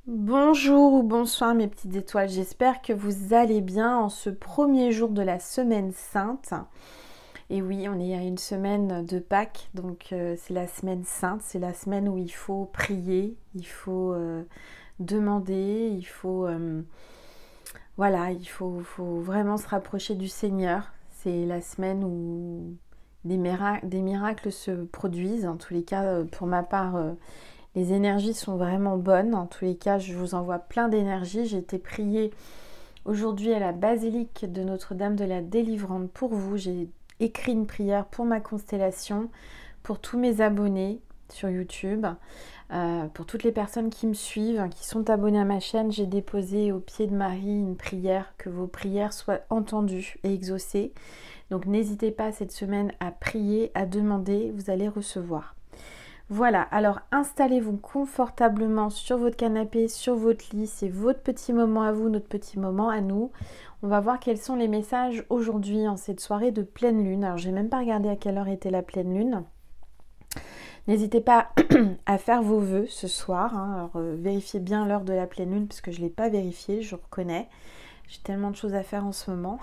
Bonjour ou bonsoir mes petites étoiles, j'espère que vous allez bien en ce premier jour de la semaine sainte. Et oui, on est à une semaine de Pâques, donc c'est la semaine sainte, c'est la semaine où il faut prier, il faut demander, voilà, faut vraiment se rapprocher du Seigneur. C'est la semaine où des miracles se produisent, en tous les cas pour ma part. Les énergies sont vraiment bonnes. En tous les cas, je vous envoie plein d'énergie. J'ai été priée aujourd'hui à la basilique de Notre-Dame de la Délivrance pour vous. J'ai écrit une prière pour ma constellation, pour tous mes abonnés sur YouTube, pour toutes les personnes qui me suivent, qui sont abonnées à ma chaîne. J'ai déposé au pied de Marie une prière, que vos prières soient entendues et exaucées. Donc n'hésitez pas cette semaine à prier, à demander, vous allez recevoir. Voilà, alors installez-vous confortablement sur votre canapé, sur votre lit, c'est votre petit moment à vous, notre petit moment à nous. On va voir quels sont les messages aujourd'hui en cette soirée de pleine lune. Alors j'ai même pas regardé à quelle heure était la pleine lune. N'hésitez pas à faire vos vœux ce soir. Alors vérifiez bien l'heure de la pleine lune parce que je ne l'ai pas vérifié, je reconnais. J'ai tellement de choses à faire en ce moment.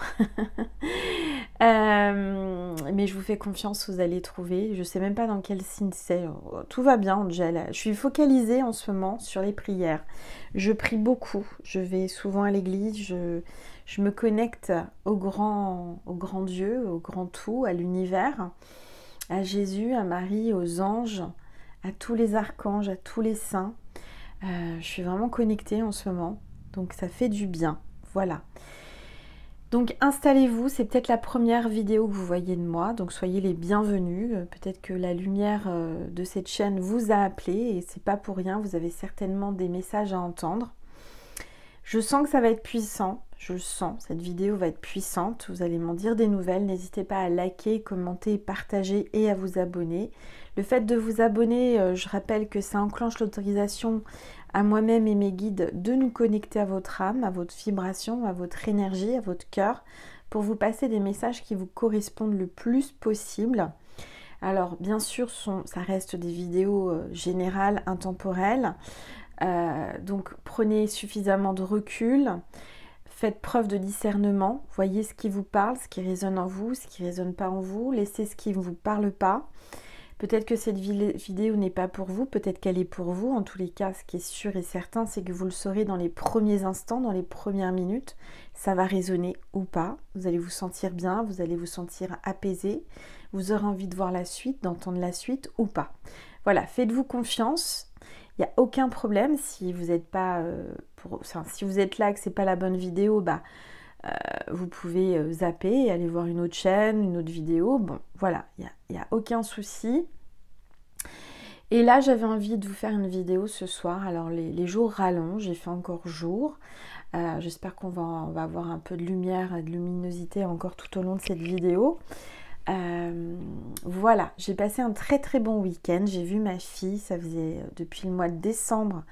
Mais je vous fais confiance, vous allez trouver. Je ne sais même pas dans quel signe c'est. Tout va bien, Angel. Je suis focalisée en ce moment sur les prières. Je prie beaucoup. Je vais souvent à l'église. Je me connecte au grand Dieu, au grand tout, à l'univers, à Jésus, à Marie, aux anges, à tous les archanges, à tous les saints. Je suis vraiment connectée en ce moment. Donc ça fait du bien. Voilà. Donc installez-vous, c'est peut-être la première vidéo que vous voyez de moi, donc soyez les bienvenus. Peut-être que la lumière de cette chaîne vous a appelé et c'est pas pour rien, vous avez certainement des messages à entendre. Je sens que ça va être puissant, je le sens, cette vidéo va être puissante, vous allez m'en dire des nouvelles, n'hésitez pas à liker, commenter, partager et à vous abonner. Le fait de vous abonner, je rappelle que ça enclenche l'autorisation à moi-même et mes guides de nous connecter à votre âme, à votre vibration, à votre énergie, à votre cœur, pour vous passer des messages qui vous correspondent le plus possible. Alors bien sûr, ça reste des vidéos générales, intemporelles, donc prenez suffisamment de recul, faites preuve de discernement, voyez ce qui vous parle, ce qui résonne en vous, ce qui ne résonne pas en vous, laissez ce qui ne vous parle pas. Peut-être que cette vidéo n'est pas pour vous, peut-être qu'elle est pour vous. En tous les cas, ce qui est sûr et certain, c'est que vous le saurez dans les premiers instants, dans les premières minutes. Ça va résonner ou pas. Vous allez vous sentir bien, vous allez vous sentir apaisé. Vous aurez envie de voir la suite, d'entendre la suite ou pas. Voilà, faites-vous confiance. Il n'y a aucun problème si vous n'êtes pas si vous êtes là et que c'est pas la bonne vidéo, vous pouvez zapper et aller voir une autre chaîne, une autre vidéo. Bon, voilà, il n'y a aucun souci. Et là, j'avais envie de vous faire une vidéo ce soir. Alors, les jours rallongent, j'ai fait encore jour. J'espère qu'on va avoir un peu de lumière et de luminosité encore tout au long de cette vidéo. Voilà, j'ai passé un très très bon week-end. J'ai vu ma fille, ça faisait depuis le mois de décembre,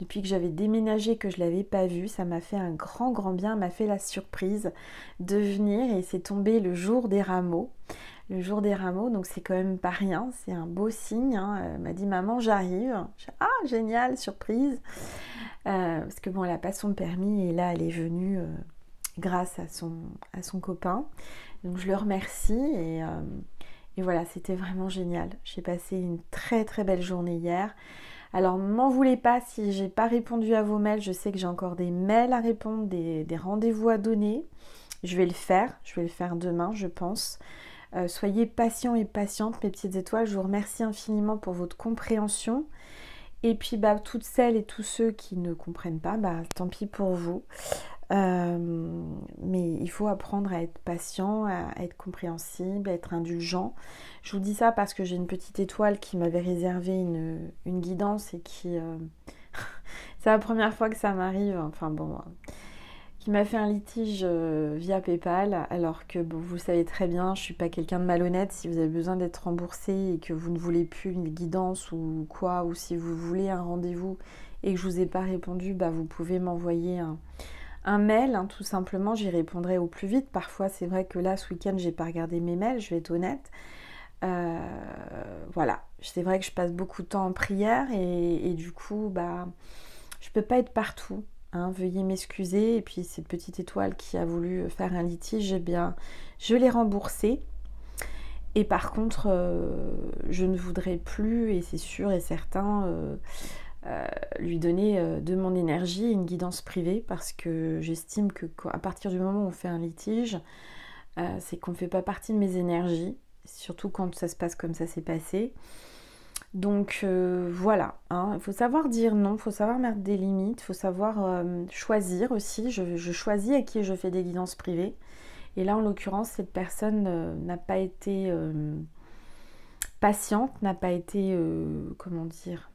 depuis que j'avais déménagé, que je ne l'avais pas vue. Ça m'a fait un grand grand bien, m'a fait la surprise de venir et c'est tombé le jour des rameaux. Le jour des rameaux, donc c'est quand même pas rien, c'est un beau signe. Elle m'a dit maman j'arrive. Ah génial, surprise. Parce que bon, elle n'a pas son permis et là elle est venue grâce à son copain. Donc je le remercie et voilà, c'était vraiment génial. J'ai passé une très très belle journée hier. Alors ne m'en voulez pas si j'ai pas répondu à vos mails. Je sais que j'ai encore des mails à répondre, des rendez-vous à donner. Je vais le faire demain, je pense. Soyez patients et patientes, mes petites étoiles. Je vous remercie infiniment pour votre compréhension. Et puis, toutes celles et tous ceux qui ne comprennent pas, tant pis pour vous. Mais il faut apprendre à être patient, à être compréhensible, à être indulgent. Je vous dis ça parce que j'ai une petite étoile qui m'avait réservé une guidance et qui... c'est la première fois que ça m'arrive. Enfin bon... qui m'a fait un litige via PayPal, alors que vous savez très bien, je suis pas quelqu'un de malhonnête. Si vous avez besoin d'être remboursé et que vous ne voulez plus une guidance ou quoi, ou si vous voulez un rendez-vous et que je vous ai pas répondu, vous pouvez m'envoyer un mail, tout simplement, j'y répondrai au plus vite. Parfois, c'est vrai que là, ce week-end, j'ai pas regardé mes mails, je vais être honnête. Voilà, c'est vrai que je passe beaucoup de temps en prière et du coup, Je peux pas être partout. Hein, veuillez m'excuser. Et puis cette petite étoile qui a voulu faire un litige, eh bien, je l'ai remboursé. Et par contre, je ne voudrais plus, et c'est sûr et certain, lui donner de mon énergie une guidance privée, parce que j'estime que à partir du moment où on fait un litige, c'est qu'on ne fait pas partie de mes énergies, surtout quand ça se passe comme ça s'est passé. Donc voilà, hein, il faut savoir dire non, il faut savoir mettre des limites, il faut savoir choisir aussi. Je choisis à qui je fais des guidances privées. Et là, en l'occurrence, cette personne n'a pas été patiente, n'a pas été, comment dire,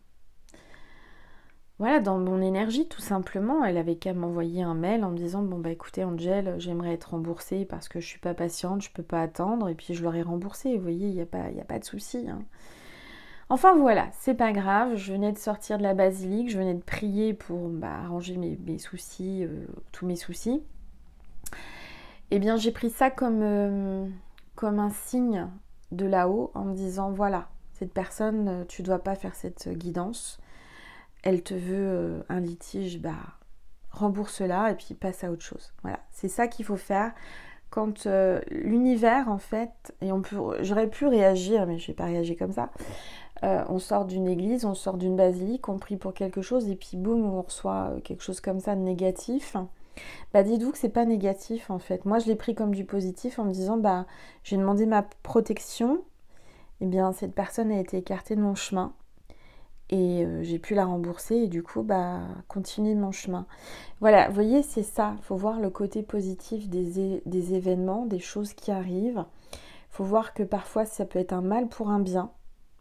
voilà, dans mon énergie, tout simplement. Elle avait qu'à m'envoyer un mail en me disant, bon bah écoutez Angel, j'aimerais être remboursée parce que je suis pas patiente, je peux pas attendre, et puis je l'aurais remboursée. Vous voyez, il n'y a pas de souci. Hein. Enfin voilà, c'est pas grave, je venais de sortir de la basilique, je venais de prier pour arranger mes soucis, tous mes soucis. Eh bien j'ai pris ça comme un signe de là-haut en me disant, voilà, cette personne, tu dois pas faire cette guidance, elle te veut un litige, rembourse-la et puis passe à autre chose. Voilà, c'est ça qu'il faut faire. Quand l'univers, en fait, et j'aurais pu réagir, mais je n'ai pas réagi comme ça. On sort d'une église, on sort d'une basilique, on prie pour quelque chose, et puis boum, on reçoit quelque chose comme ça de négatif. Dites-vous que c'est pas négatif, en fait. Moi, je l'ai pris comme du positif en me disant, j'ai demandé ma protection, et bien, cette personne a été écartée de mon chemin. Et j'ai pu la rembourser et du coup, continuer mon chemin. Voilà, vous voyez, c'est ça. Il faut voir le côté positif des événements, des choses qui arrivent. Il faut voir que parfois, ça peut être un mal pour un bien.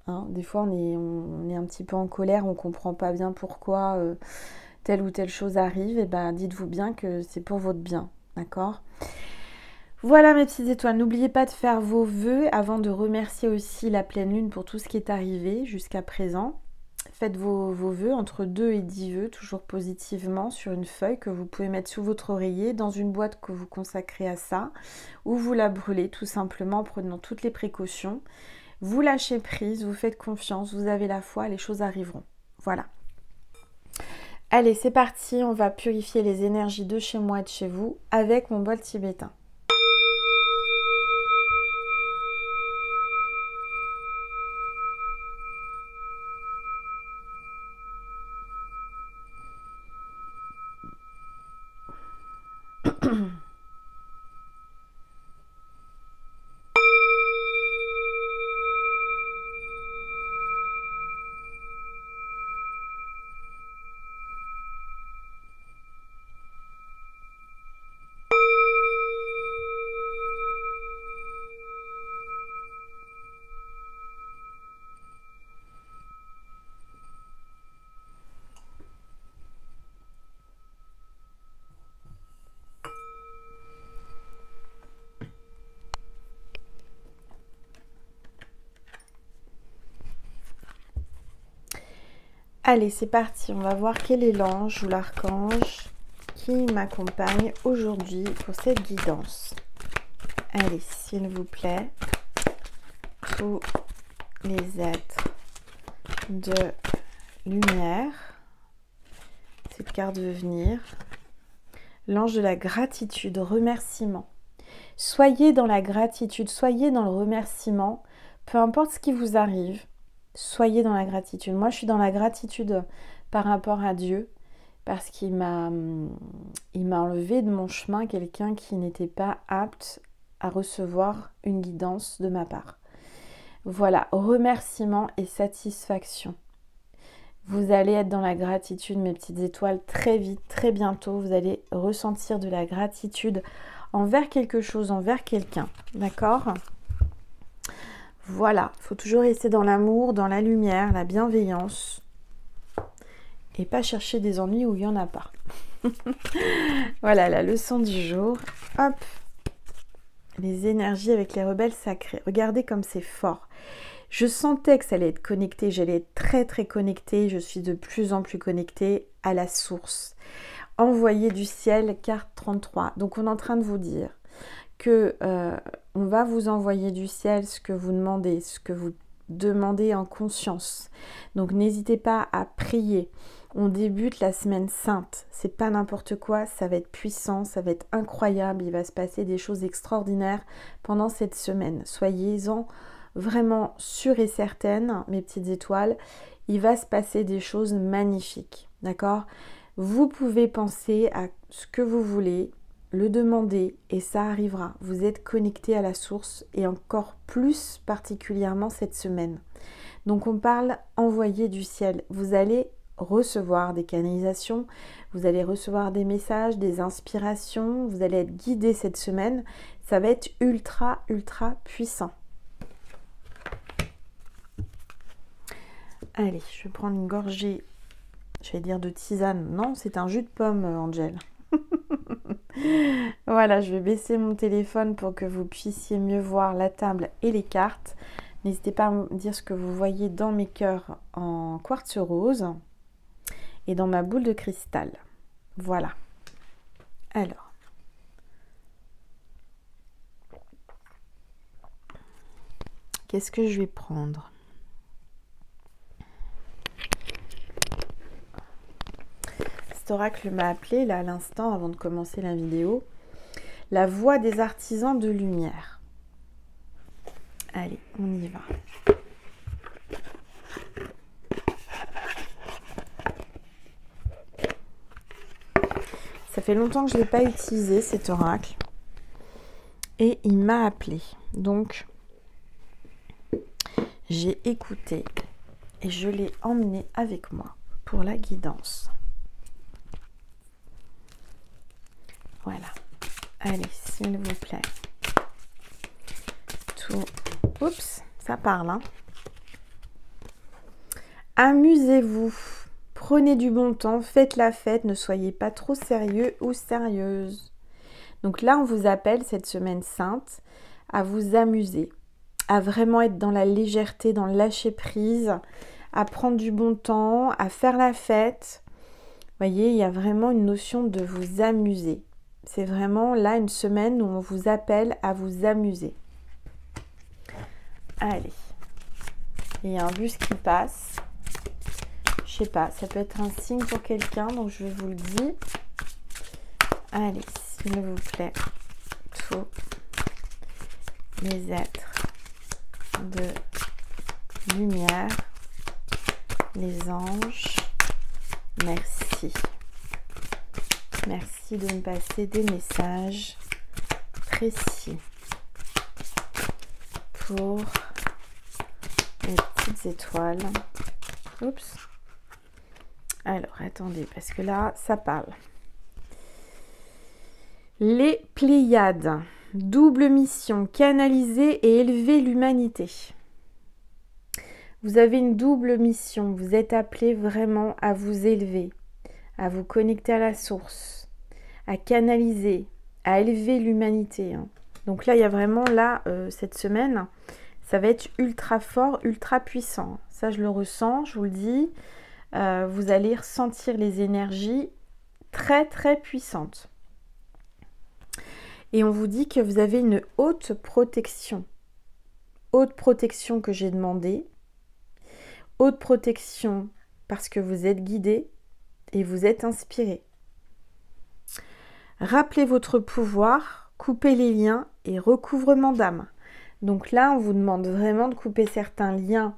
Hein. Des fois, on est un petit peu en colère, on ne comprend pas bien pourquoi telle ou telle chose arrive. Et dites-vous bien que c'est pour votre bien. D'accord ? Voilà mes petites étoiles, n'oubliez pas de faire vos vœux avant de remercier aussi la pleine lune pour tout ce qui est arrivé jusqu'à présent. Faites vos vœux, entre 2 et 10 vœux, toujours positivement, sur une feuille que vous pouvez mettre sous votre oreiller, dans une boîte que vous consacrez à ça, ou vous la brûlez tout simplement en prenant toutes les précautions. Vous lâchez prise, vous faites confiance, vous avez la foi, les choses arriveront. Voilà. Allez, c'est parti, on va purifier les énergies de chez moi et de chez vous avec mon bol tibétain. Allez, c'est parti, on va voir quel est l'ange ou l'archange qui m'accompagne aujourd'hui pour cette guidance. Allez, s'il vous plaît, tous les êtres de lumière. Cette carte veut venir. L'ange de la gratitude, remerciement. Soyez dans la gratitude, soyez dans le remerciement, peu importe ce qui vous arrive. Soyez dans la gratitude. Moi, je suis dans la gratitude par rapport à Dieu parce qu'il m'a enlevé de mon chemin quelqu'un qui n'était pas apte à recevoir une guidance de ma part. Voilà, remerciement et satisfaction. Vous allez être dans la gratitude, mes petites étoiles, très vite, très bientôt. Vous allez ressentir de la gratitude envers quelque chose, envers quelqu'un. D'accord ? Voilà, il faut toujours rester dans l'amour, dans la lumière, la bienveillance et pas chercher des ennuis où il n'y en a pas. Voilà la leçon du jour. Hop, les énergies avec les rebelles sacrés. Regardez comme c'est fort. Je sentais que ça allait être connecté, j'allais être très très connectée. Je suis de plus en plus connectée à la source. Envoyé du ciel, carte 33. Donc on est en train de vous dire que on va vous envoyer du ciel ce que vous demandez, ce que vous demandez en conscience. Donc n'hésitez pas à prier, On débute la semaine sainte. C'est pas n'importe quoi, ça va être puissant, ça va être incroyable. Il va se passer des choses extraordinaires pendant cette semaine. Soyez-en vraiment sûrs et certaines, mes petites étoiles. Il va se passer des choses magnifiques. D'accord? Vous pouvez penser à ce que vous voulez, le demander et ça arrivera. Vous êtes connecté à la source et encore plus particulièrement cette semaine. Donc on parle envoyé du ciel. Vous allez recevoir des canalisations, vous allez recevoir des messages, des inspirations, vous allez être guidé cette semaine. Ça va être ultra, ultra puissant. Allez, je vais prendre une gorgée, je vais dire de tisane. Non, c'est un jus de pomme, Angel. Voilà, je vais baisser mon téléphone pour que vous puissiez mieux voir la table et les cartes. N'hésitez pas à me dire ce que vous voyez dans mes cœurs en quartz rose et dans ma boule de cristal. Voilà. Alors. Qu'est-ce que je vais prendre? Cet oracle m'a appelé là à l'instant avant de commencer la vidéo. La voix des artisans de lumière. Allez, on y va. Ça fait longtemps que je ne l'ai pas utilisé cet oracle. Et il m'a appelé. Donc, j'ai écouté et je l'ai emmené avec moi pour la guidance. Voilà. Allez, s'il vous plaît. Tout. Oups, ça parle. Hein. Amusez-vous. Prenez du bon temps, faites la fête, ne soyez pas trop sérieux ou sérieuse. Donc là, on vous appelle cette semaine sainte à vous amuser, à vraiment être dans la légèreté, dans le lâcher prise, à prendre du bon temps, à faire la fête. Vous voyez, il y a vraiment une notion de vous amuser. C'est vraiment là une semaine où on vous appelle à vous amuser. Allez, il y a un bus qui passe. Je sais pas, ça peut être un signe pour quelqu'un, donc je vous le dis. Allez, s'il vous plaît, tous les êtres de lumière, les anges, merci. Merci de me passer des messages précis pour les petites étoiles. Oups. Alors, attendez, parce que là, ça parle. Les Pléiades. Double mission, canaliser et élever l'humanité. Vous avez une double mission. Vous êtes appelé vraiment à vous élever, à vous connecter à la source, à canaliser, à élever l'humanité. Donc là, il y a vraiment, là, cette semaine, ça va être ultra fort, ultra puissant. Ça, je le ressens, je vous le dis. Vous allez ressentir les énergies très très puissantes. Et on vous dit que vous avez une haute protection. Haute protection que j'ai demandé. Haute protection parce que vous êtes guidé et vous êtes inspiré. Rappelez votre pouvoir, coupez les liens et recouvrement d'âme. Donc là, on vous demande vraiment de couper certains liens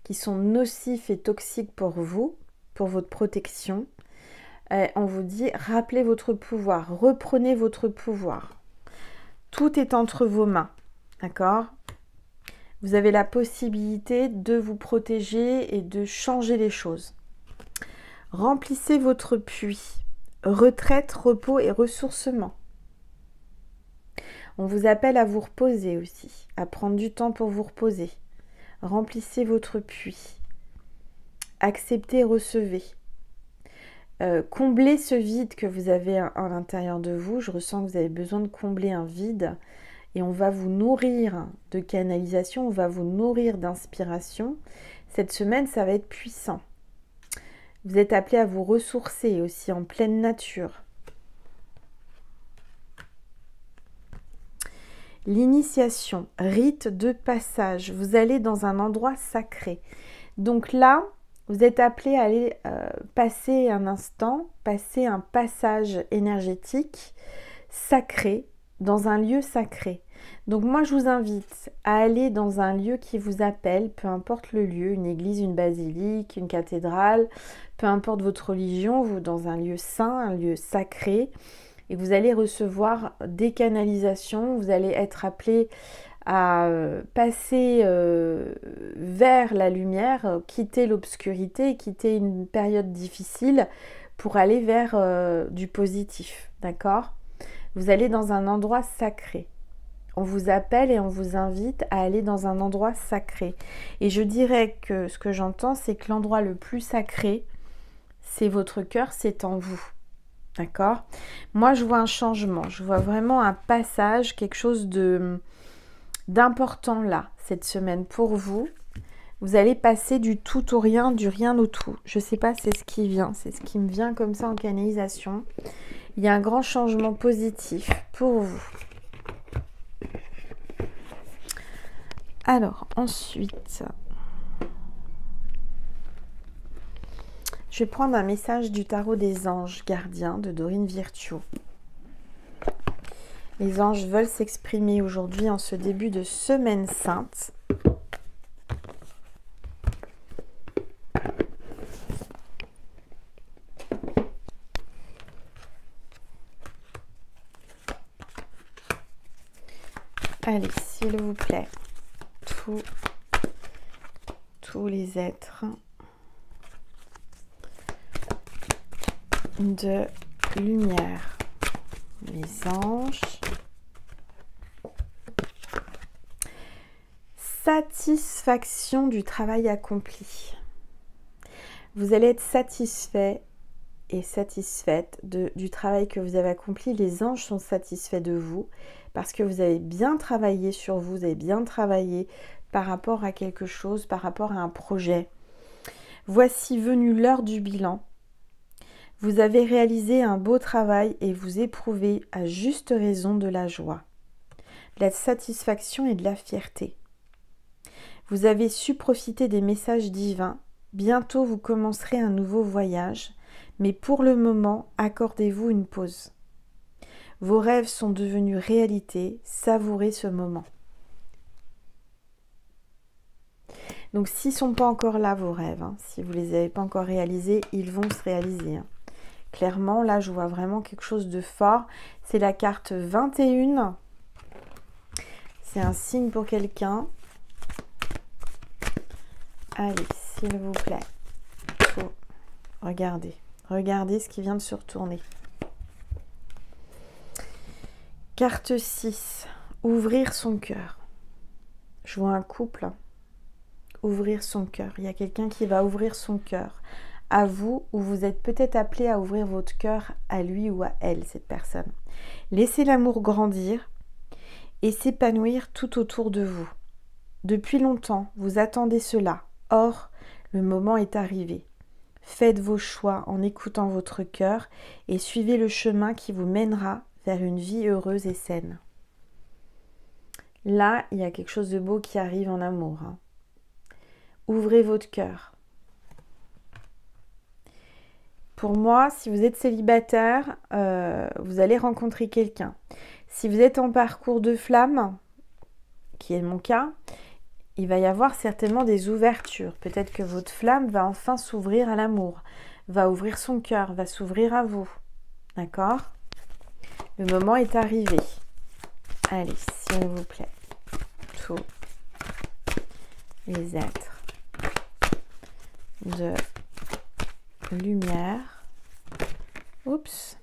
qui sont nocifs et toxiques pour vous, pour votre protection. On vous dit, rappelez votre pouvoir, reprenez votre pouvoir. Tout est entre vos mains, d'accord? Vous avez la possibilité de vous protéger et de changer les choses. Remplissez votre puits, retraite, repos et ressourcement. On vous appelle à vous reposer aussi, à prendre du temps pour vous reposer. Remplissez votre puits. Acceptez et recevez. Comblez ce vide que vous avez à l'intérieur de vous. Je ressens que vous avez besoin de combler un vide. Et on va vous nourrir de canalisation, on va vous nourrir d'inspiration. Cette semaine, ça va être puissant. Vous êtes appelé à vous ressourcer aussi en pleine nature. L'initiation, rite de passage. Vous allez dans un endroit sacré. Donc là, Vous êtes appelé à aller passer un instant, passer un passage énergétique sacré, dans un lieu sacré. Donc moi, je vous invite à aller dans un lieu qui vous appelle, peu importe le lieu, une église, une basilique, une cathédrale, peu importe votre religion, vous dans un lieu saint, un lieu sacré, et vous allez recevoir des canalisations, vous allez être appelé à passer vers la lumière, quitter l'obscurité, quitter une période difficile pour aller vers du positif, d'accord? Vous allez dans un endroit sacré. On vous appelle et on vous invite à aller dans un endroit sacré. Et je dirais que ce que j'entends, c'est que l'endroit le plus sacré, c'est votre cœur, c'est en vous. D'accord? Moi, je vois un changement. Je vois vraiment un passage, quelque chose d'important là, cette semaine pour vous. Vous allez passer du tout au rien, du rien au tout. Je ne sais pas, c'est ce qui vient. C'est ce qui me vient comme ça en canalisation. Il y a un grand changement positif pour vous. Alors, ensuite, je vais prendre un message du tarot des anges gardiens de Dorine Virtue. Les anges veulent s'exprimer aujourd'hui en ce début de semaine sainte. Allez, s'il vous plaît, tous les êtres de lumière, les anges, satisfaction du travail accompli. Vous allez être satisfait et satisfaite du travail que vous avez accompli. Les anges sont satisfaits de vous parce que vous avez bien travaillé sur vous, vous avez bien travaillé par rapport à quelque chose, par rapport à un projet. Voici venue l'heure du bilan. Vous avez réalisé un beau travail et vous éprouvez à juste raison de la joie, de la satisfaction et de la fierté. Vous avez su profiter des messages divins. Bientôt vous commencerez un nouveau voyage, mais pour le moment, accordez-vous une pause. Vos rêves sont devenus réalité, savourez ce moment. Donc s'ils ne sont pas encore là vos rêves, si vous ne les avez pas encore réalisés, ils vont se réaliser. Clairement, là je vois vraiment quelque chose de fort. C'est la carte 21. C'est un signe pour quelqu'un. Allez, s'il vous plaît. Regardez ce qui vient de se retourner. Carte 6, ouvrir son cœur. Je vois un couple, ouvrir son cœur. Il y a quelqu'un qui va ouvrir son cœur à vous, ou vous êtes peut-être appelé à ouvrir votre cœur à lui ou à elle, cette personne. Laissez l'amour grandir et s'épanouir tout autour de vous. Depuis longtemps, vous attendez cela. Or, le moment est arrivé. Faites vos choix en écoutant votre cœur et suivez le chemin qui vous mènera vers une vie heureuse et saine. Là, il y a quelque chose de beau qui arrive en amour. Ouvrez votre cœur. Pour moi, si vous êtes célibataire, vous allez rencontrer quelqu'un. Si vous êtes en parcours de flamme, qui est mon cas, il va y avoir certainement des ouvertures. Peut-être que votre flamme va enfin s'ouvrir à l'amour, va ouvrir son cœur, va s'ouvrir à vous. D'accord ? Le moment est arrivé. Allez, s'il vous plaît. Tous les êtres de lumière. Oups.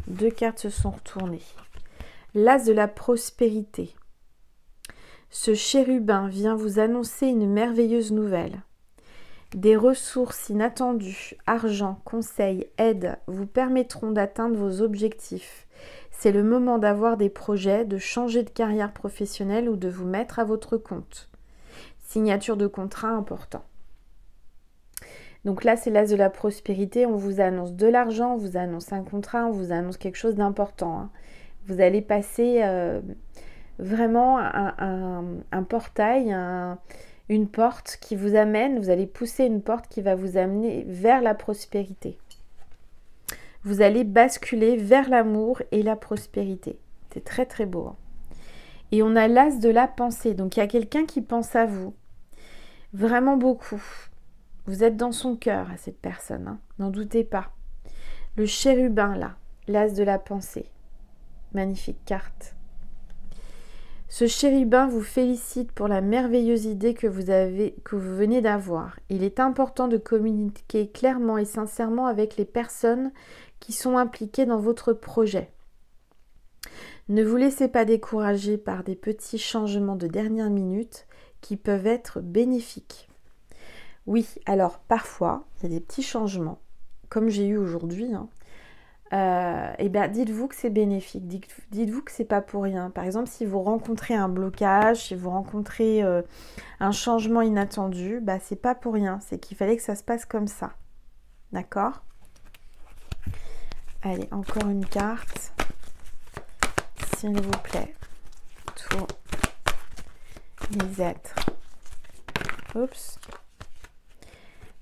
2 cartes se sont retournées. L'as de la prospérité. Ce chérubin vient vous annoncer une merveilleuse nouvelle. Des ressources inattendues, argent, conseils, aides vous permettront d'atteindre vos objectifs. C'est le moment d'avoir des projets, de changer de carrière professionnelle ou de vous mettre à votre compte. Signature de contrat important. Donc là, c'est l'as de la prospérité. On vous annonce de l'argent, on vous annonce un contrat, on vous annonce quelque chose d'important. Vous allez passer vraiment un portail, une porte qui vous amène, vous allez pousser une porte qui va vous amener vers la prospérité. Vous allez basculer vers l'amour et la prospérité. C'est très très beau. Hein. Et on a l'as de la pensée. Donc il y a quelqu'un qui pense à vous. Vraiment beaucoup. Vous êtes dans son cœur à cette personne. Hein. N'en doutez pas. Le chérubin là. L'as de la pensée. Magnifique carte. Ce chérubin vous félicite pour la merveilleuse idée que vous venez d'avoir. Il est important de communiquer clairement et sincèrement avec les personnes qui sont impliquées dans votre projet. Ne vous laissez pas décourager par des petits changements de dernière minute qui peuvent être bénéfiques. Oui, alors parfois, il y a des petits changements, comme j'ai eu aujourd'hui, hein. Et bien dites-vous que c'est bénéfique, dites-vous que c'est pas pour rien. Par exemple, si vous rencontrez un blocage, si vous rencontrez un changement inattendu, bah c'est pas pour rien, c'est qu'il fallait que ça se passe comme ça. D'accord? Allez, encore une carte, s'il vous plaît. Tous les êtres. Oups.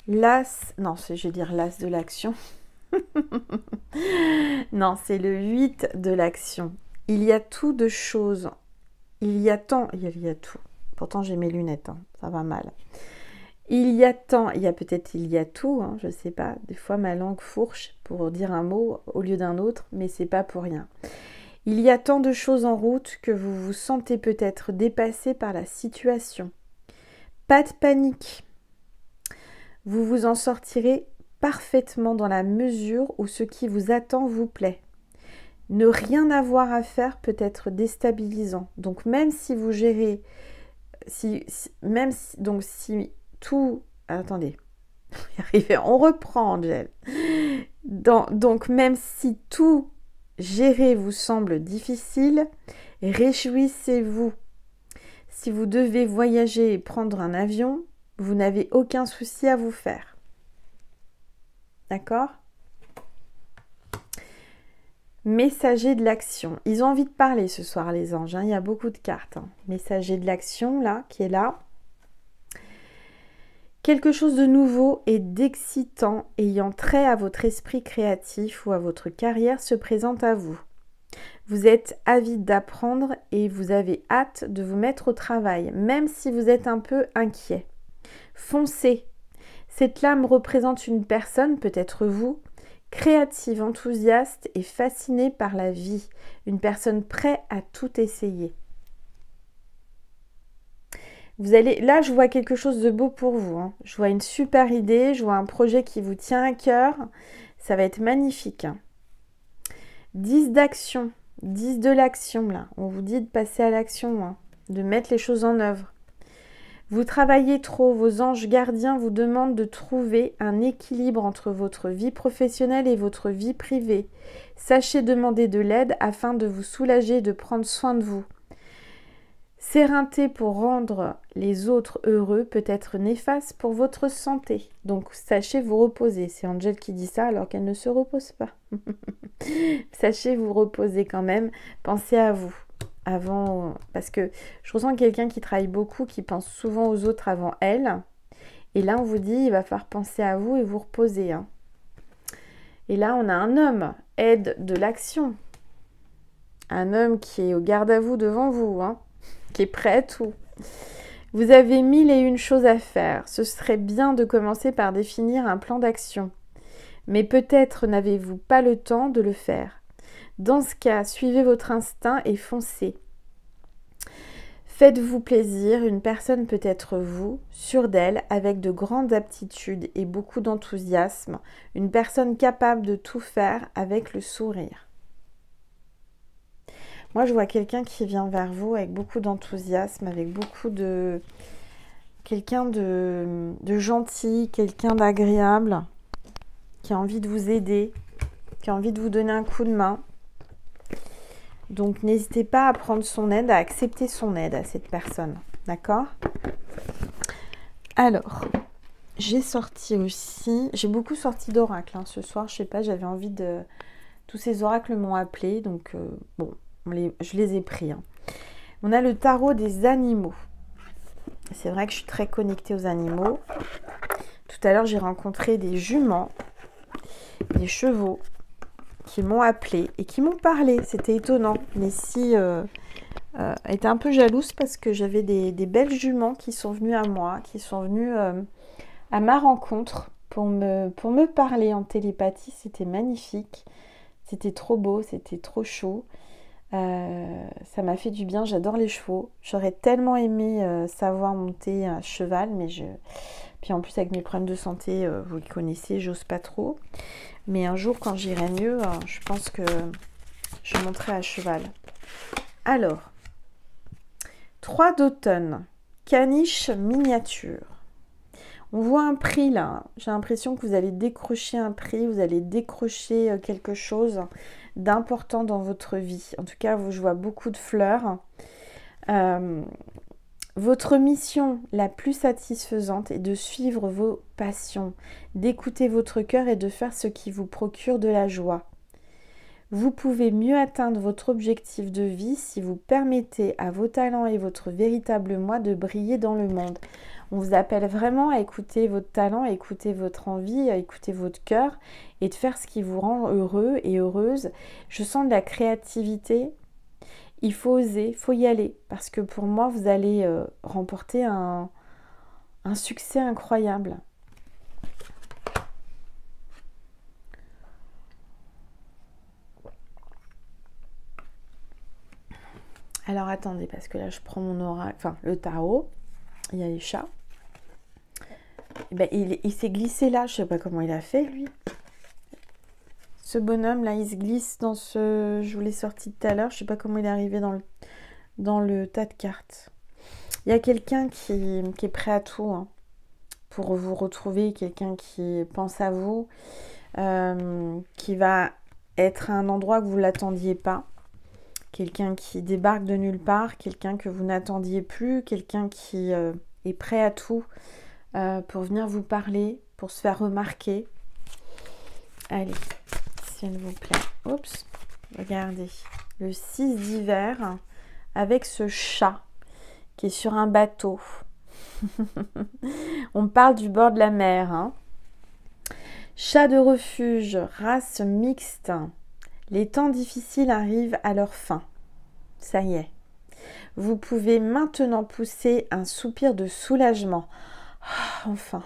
L'as, non, je vais dire l'as de l'action. Non, c'est le 8 de l'action. Il y a tout de choses. Il y a tout. Pourtant, j'ai mes lunettes, hein, ça va mal. Il y a tout, hein, je sais pas. Des fois, ma langue fourche pour dire un mot au lieu d'un autre, mais c'est pas pour rien. Il y a tant de choses en route que vous vous sentez peut-être dépassé par la situation. Pas de panique. Vous vous en sortirez parfaitement dans la mesure où ce qui vous attend vous plaît. Ne rien avoir à faire peut être déstabilisant. Donc même si vous gérez, attendez, on reprend, Angèle. Donc même si tout gérer vous semble difficile, réjouissez-vous. Si vous devez voyager et prendre un avion, vous n'avez aucun souci à vous faire. D'accord? Messager de l'action. Ils ont envie de parler ce soir, les anges. Hein. Il y a beaucoup de cartes. Hein. Messager de l'action, là, qui est là. Quelque chose de nouveau et d'excitant ayant trait à votre esprit créatif ou à votre carrière se présente à vous. Vous êtes avide d'apprendre et vous avez hâte de vous mettre au travail, même si vous êtes un peu inquiet. Foncez. Cette lame représente une personne, peut-être vous, créative, enthousiaste et fascinée par la vie. Une personne prête à tout essayer. Là, je vois quelque chose de beau pour vous. Hein. Je vois une super idée, je vois un projet qui vous tient à cœur. Ça va être magnifique. Hein. 10 d'action, 10 de l'action, là. On vous dit de passer à l'action, hein, de mettre les choses en œuvre. Vous travaillez trop, vos anges gardiens vous demandent de trouver un équilibre entre votre vie professionnelle et votre vie privée. Sachez demander de l'aide afin de vous soulager et de prendre soin de vous. S'éreinter pour rendre les autres heureux peut être néfaste pour votre santé. Donc, sachez vous reposer. C'est Angèle qui dit ça alors qu'elle ne se repose pas. Sachez vous reposer quand même. Pensez à vous. Avant, parce que je ressens quelqu'un qui travaille beaucoup, qui pense souvent aux autres avant elle. Et là, on vous dit, il va falloir penser à vous et vous reposer. Hein. Et là, on a un homme, aide de l'action. Un homme qui est au garde à vous devant vous, hein, qui est prêt à tout. Vous avez 1001 choses à faire. Ce serait bien de commencer par définir un plan d'action. Mais peut-être n'avez-vous pas le temps de le faire. Dans ce cas, suivez votre instinct et foncez. Faites-vous plaisir, une personne peut être vous, sûre d'elle, avec de grandes aptitudes et beaucoup d'enthousiasme, une personne capable de tout faire avec le sourire. Moi, je vois quelqu'un qui vient vers vous avec beaucoup d'enthousiasme, avec beaucoup de... quelqu'un de gentil, quelqu'un d'agréable, qui a envie de vous aider, qui a envie de vous donner un coup de main. Donc, n'hésitez pas à prendre son aide, à accepter son aide à cette personne. D'accord? Alors, j'ai sorti aussi... J'ai beaucoup sorti d'oracles hein, ce soir. Je sais pas, j'avais envie de... Tous ces oracles m'ont appelé. Donc, bon, je les ai pris. Hein. On a le tarot des animaux. C'est vrai que je suis très connectée aux animaux. Tout à l'heure, j'ai rencontré des juments, des chevaux qui m'ont appelé et qui m'ont parlé. C'était étonnant. Messi était un peu jalouse parce que j'avais des belles juments qui sont venues à moi, qui sont venues à ma rencontre pour me parler en télépathie. C'était magnifique. C'était trop beau, c'était trop chaud. Ça m'a fait du bien, j'adore les chevaux. J'aurais tellement aimé savoir monter un cheval, mais puis en plus avec mes problèmes de santé, vous les connaissez, j'ose pas trop. Mais un jour quand j'irai mieux, je pense que je monterai à cheval. Alors, 3 d'automne, caniche miniature. On voit un prix là, j'ai l'impression que vous allez décrocher un prix, vous allez décrocher quelque chose d'important dans votre vie. En tout cas, je vois beaucoup de fleurs. Votre mission la plus satisfaisante est de suivre vos passions, d'écouter votre cœur et de faire ce qui vous procure de la joie. Vous pouvez mieux atteindre votre objectif de vie si vous permettez à vos talents et votre véritable moi de briller dans le monde. On vous appelle vraiment à écouter votre talent, à écouter votre envie, à écouter votre cœur et de faire ce qui vous rend heureux et heureuse. Je sens de la créativité. Il faut oser, il faut y aller parce que pour moi, vous allez remporter un succès incroyable. Alors attendez, parce que là je prends mon oracle, enfin le tarot, il y a les chats. Et ben, il s'est glissé là, je sais pas comment il a fait lui. Ce bonhomme là, il se glisse dans ce... Je vous l'ai sorti tout à l'heure, je sais pas comment il est arrivé dans le tas de cartes. Il y a quelqu'un qui est prêt à tout hein, pour vous retrouver, quelqu'un qui pense à vous, qui va être à un endroit que vous ne l'attendiez pas. Quelqu'un qui débarque de nulle part, quelqu'un que vous n'attendiez plus, quelqu'un qui est prêt à tout pour venir vous parler, pour se faire remarquer. Allez, s'il vous plaît. Oups, regardez. Le 6 d'hiver avec ce chat qui est sur un bateau. On parle du bord de la mer. Hein. Chat de refuge, race mixte. Les temps difficiles arrivent à leur fin. Ça y est. Vous pouvez maintenant pousser un soupir de soulagement. Oh, enfin.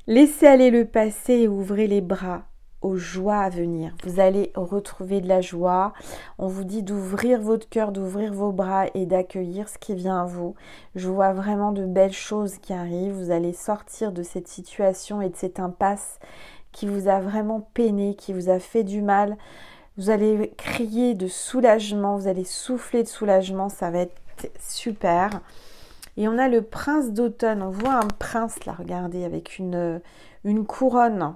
Laissez aller le passé et ouvrez les bras aux joies à venir. Vous allez retrouver de la joie. On vous dit d'ouvrir votre cœur, d'ouvrir vos bras et d'accueillir ce qui vient à vous. Je vois vraiment de belles choses qui arrivent. Vous allez sortir de cette situation et de cette impasse qui vous a vraiment peiné, qui vous a fait du mal. Vous allez crier de soulagement, vous allez souffler de soulagement, ça va être super. Et on a le prince d'automne, on voit un prince là, regardez, avec une couronne,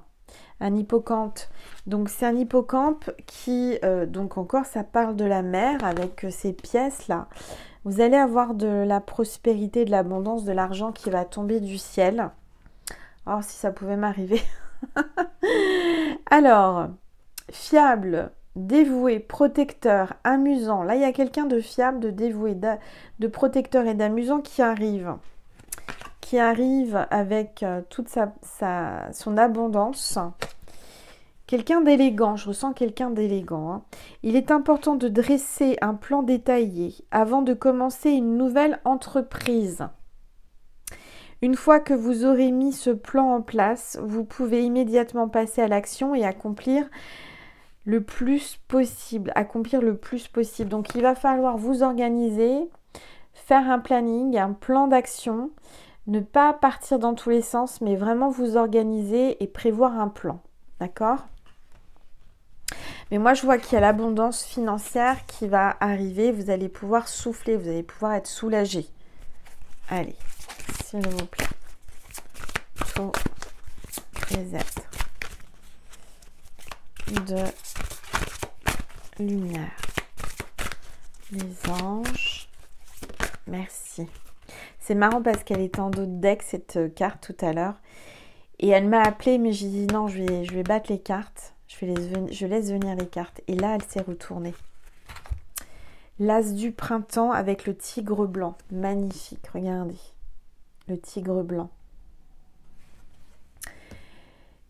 un hippocampe. Donc c'est un hippocampe qui, donc encore ça parle de la mer avec ces pièces là. Vous allez avoir de la prospérité, de l'abondance, de l'argent qui va tomber du ciel. Oh si ça pouvait m'arriver. Alors, fiable, dévoué, protecteur, amusant. Là, il y a quelqu'un de fiable, de dévoué, de protecteur et d'amusant qui arrive avec toute son abondance. Quelqu'un d'élégant, je ressens quelqu'un d'élégant. Hein. Il est important de dresser un plan détaillé avant de commencer une nouvelle entreprise. Une fois que vous aurez mis ce plan en place, vous pouvez immédiatement passer à l'action et accomplir le plus possible. Donc, il va falloir vous organiser, faire un planning, un plan d'action, ne pas partir dans tous les sens, mais vraiment vous organiser et prévoir un plan. D'accord ? Mais moi, je vois qu'il y a l'abondance financière qui va arriver. Vous allez pouvoir souffler, vous allez pouvoir être soulagé. Allez. S'il vous plaît. Tout les êtres de lumière. Les anges. Merci. C'est marrant parce qu'elle était en dos de deck, cette carte, tout à l'heure. Et elle m'a appelée, mais j'ai dit non, je vais battre les cartes. Je laisse venir les cartes. Et là, elle s'est retournée. L'as du printemps avec le tigre blanc. Magnifique, regardez. Le tigre blanc.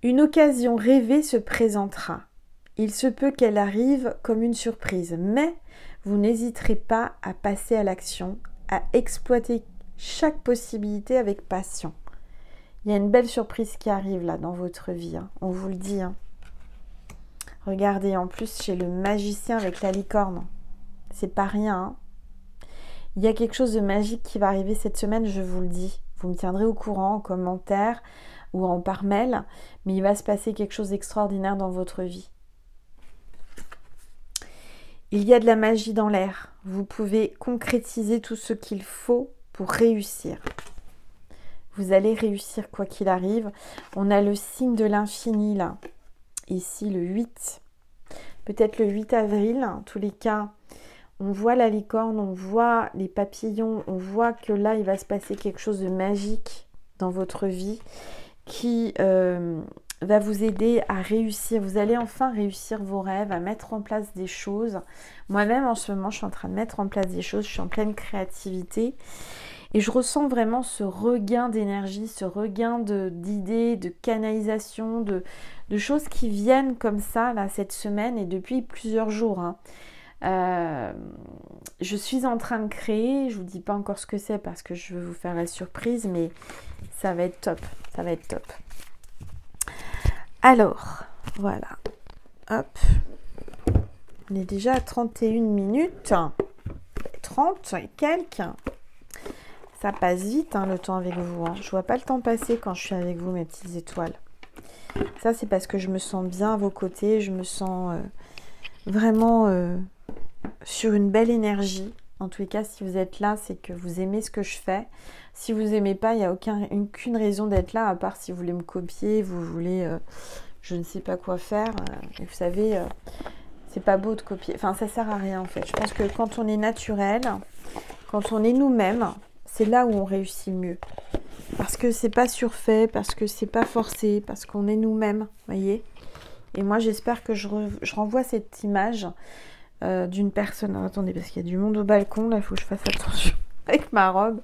Une occasion rêvée se présentera. Il se peut qu'elle arrive comme une surprise, mais vous n'hésiterez pas à passer à l'action, à exploiter chaque possibilité avec passion. Il y a une belle surprise qui arrive là dans votre vie, hein. On vous le dit. Hein. Regardez, en plus, chez le magicien avec la licorne. C'est pas rien. Hein. Il y a quelque chose de magique qui va arriver cette semaine, je vous le dis. Vous me tiendrez au courant en commentaire ou en par mail, mais il va se passer quelque chose d'extraordinaire dans votre vie. Il y a de la magie dans l'air. Vous pouvez concrétiser tout ce qu'il faut pour réussir. Vous allez réussir quoi qu'il arrive. On a le signe de l'infini là. Ici le 8. Peut-être le 8 avril. En tous les cas, on voit la licorne, on voit les papillons. On voit que là, il va se passer quelque chose de magique dans votre vie qui va vous aider à réussir. Vous allez enfin réussir vos rêves, à mettre en place des choses. Moi-même, en ce moment, je suis en train de mettre en place des choses. Je suis en pleine créativité. Et je ressens vraiment ce regain d'énergie, ce regain d'idées, de canalisation, de choses qui viennent comme ça, là, cette semaine et depuis plusieurs jours. Hein. Je suis en train de créer, je ne vous dis pas encore ce que c'est parce que je veux vous faire la surprise, mais ça va être top, ça va être top. Alors, voilà, hop, on est déjà à 31 minutes, 30 et quelques. Ça passe vite hein, le temps avec vous. Hein. Je vois pas le temps passer quand je suis avec vous, mes petites étoiles. Ça, c'est parce que je me sens bien à vos côtés. Je me sens vraiment sur une belle énergie. En tous les cas, si vous êtes là, c'est que vous aimez ce que je fais. Si vous n'aimez pas, il n'y a aucune raison d'être là, à part si vous voulez me copier, vous voulez je ne sais pas quoi faire. Et vous savez, c'est pas beau de copier. Enfin, ça sert à rien en fait. Je pense que quand on est naturel, quand on est nous-mêmes, c'est là où on réussit mieux. Parce que c'est pas surfait, parce que c'est pas forcé, parce qu'on est nous-mêmes, voyez. Et moi, j'espère que je renvoie cette image d'une personne. Alors, attendez, parce qu'il y a du monde au balcon, là, il faut que je fasse attention avec ma robe.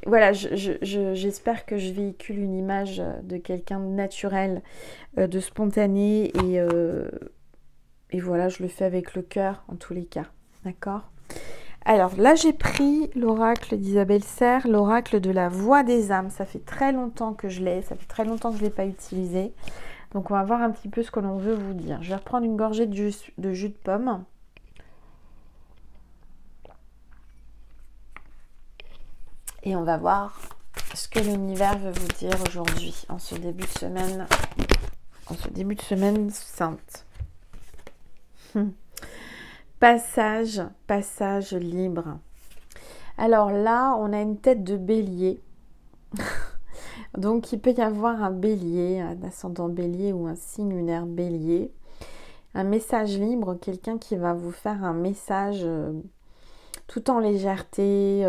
Voilà, j'espère que je véhicule une image de quelqu'un de naturel, de spontané, et voilà, je le fais avec le cœur, en tous les cas. D'accord ? Alors là, j'ai pris l'oracle d'Isabelle Serre, l'oracle de la voix des âmes. Ça fait très longtemps que je l'ai, ça fait très longtemps que je ne l'ai pas utilisé. Donc on va voir un petit peu ce que l'on veut vous dire. Je vais reprendre une gorgée de jus de pomme. Et on va voir ce que l'univers veut vous dire aujourd'hui, en ce début de semaine sainte. Passage libre. Alors là, on a une tête de bélier. Donc, il peut y avoir un bélier, un ascendant bélier ou un signe lunaire bélier. Un message libre, quelqu'un qui va vous faire un message tout en légèreté,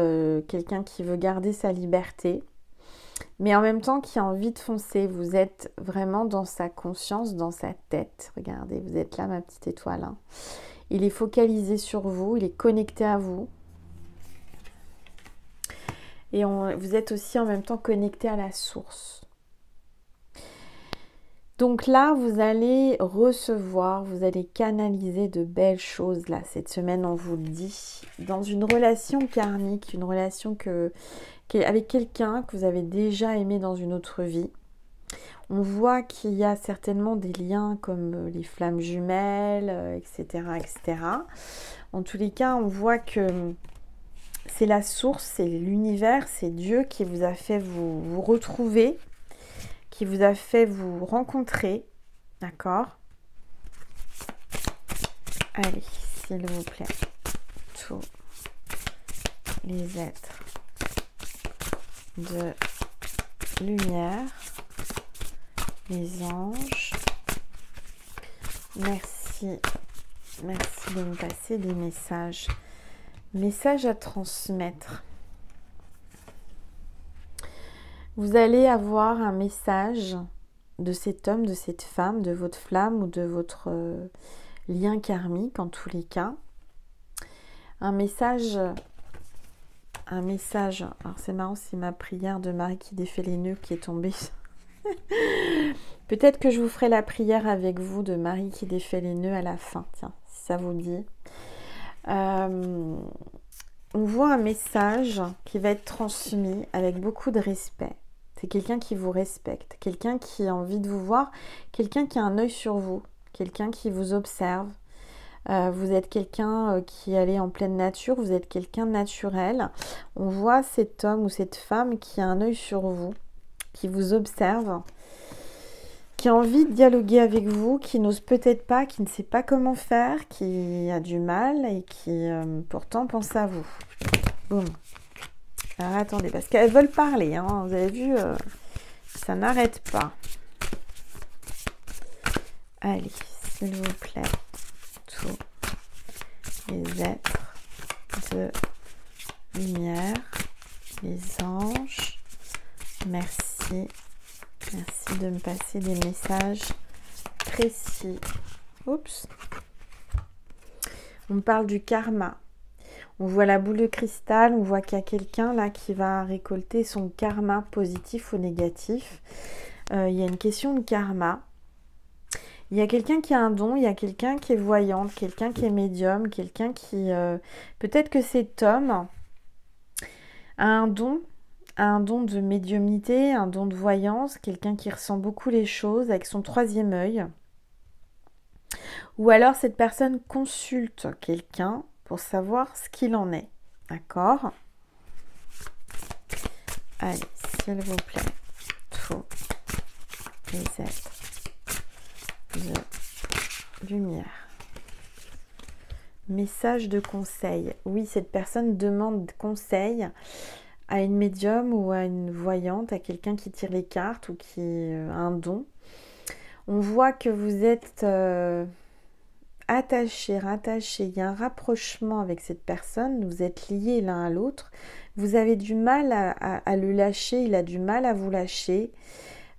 quelqu'un qui veut garder sa liberté, mais en même temps qui a envie de foncer. Vous êtes vraiment dans sa conscience, dans sa tête. Regardez, vous êtes là, ma petite étoile. Hein. Il est focalisé sur vous, il est connecté à vous. Et vous êtes aussi en même temps connecté à la source. Donc là, vous allez recevoir, vous allez canaliser de belles choses là. Cette semaine, on vous le dit, dans une relation karmique, une relation avec quelqu'un que vous avez déjà aimé dans une autre vie. On voit qu'il y a certainement des liens comme les flammes jumelles, etc., etc. En tous les cas, on voit que c'est la source, c'est l'univers, c'est Dieu qui vous a fait vous retrouver, qui vous a fait vous rencontrer. D'accord ? Allez, s'il vous plaît. Tous les êtres de lumière. Les anges, merci de me passer des messages à transmettre. Vous allez avoir un message de cet homme, de cette femme, de votre flamme ou de votre lien karmique en tous les cas. Un message, alors c'est marrant, c'est ma prière de Marie qui défait les nœuds qui est tombée. Peut-être que je vous ferai la prière avec vous de Marie qui défait les nœuds à la fin, tiens, si ça vous dit. On voit un message qui va être transmis avec beaucoup de respect. C'est quelqu'un qui vous respecte, quelqu'un qui a envie de vous voir, quelqu'un qui a un œil sur vous, quelqu'un qui vous observe. Vous êtes quelqu'un qui allait en pleine nature, vous êtes quelqu'un de naturel. On voit cet homme ou cette femme qui a un œil sur vous, qui vous observe, qui a envie de dialoguer avec vous, qui n'ose peut-être pas, qui ne sait pas comment faire, qui a du mal et qui pourtant pense à vous. Boum. Alors attendez, parce qu'elles veulent parler, hein, vous avez vu, ça n'arrête pas. Allez, s'il vous plaît, tous les êtres de lumière, les anges, merci. Merci de me passer des messages précis. Oups. On parle du karma. On voit la boule de cristal, on voit qu'il y a quelqu'un là qui va récolter son karma positif ou négatif. Il y a une question de karma. Il y a quelqu'un qui a un don, il y a quelqu'un qui est voyante, quelqu'un qui est médium, quelqu'un qui... peut-être que cet homme a un don de médiumnité, un don de voyance, quelqu'un qui ressent beaucoup les choses avec son troisième œil. Ou alors cette personne consulte quelqu'un pour savoir ce qu'il en est. D'accord? Allez, s'il vous plaît, tous les êtres de lumière. Message de conseil. Oui, cette personne demande conseil à une médium ou à une voyante, à quelqu'un qui tire les cartes ou qui a un don. On voit que vous êtes attaché, rattaché, il y a un rapprochement avec cette personne, vous êtes liés l'un à l'autre, vous avez du mal à le lâcher, il a du mal à vous lâcher.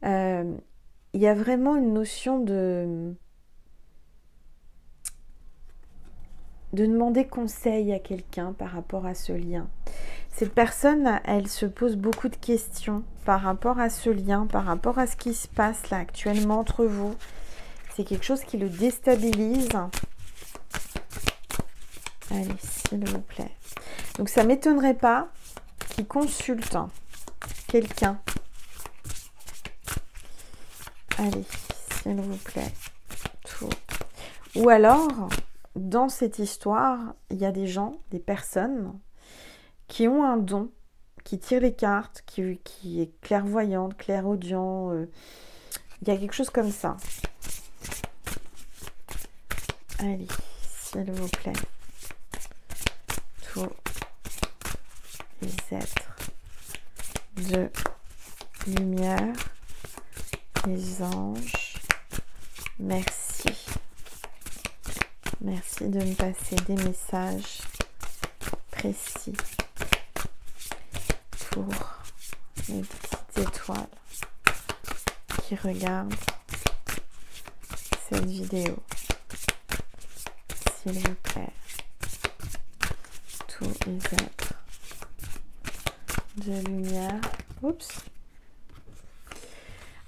Il y a vraiment une notion de demander conseil à quelqu'un par rapport à ce lien. Cette personne, elle se pose beaucoup de questions par rapport à ce lien, par rapport à ce qui se passe là actuellement entre vous. C'est quelque chose qui le déstabilise. Allez, s'il vous plaît. Donc ça ne m'étonnerait pas qu'il consulte quelqu'un. Allez, s'il vous plaît. Tout. Ou alors, dans cette histoire, il y a des gens, des personnes qui ont un don, qui tirent les cartes, qui est clairvoyante, clairaudient. Il y a quelque chose comme ça. Allez, s'il vous plaît. Tous les êtres de lumière, les anges, merci. Merci de me passer des messages précis pour les petites étoiles qui regardent cette vidéo. S'il vous plaît, tous les êtres de lumière. Oups.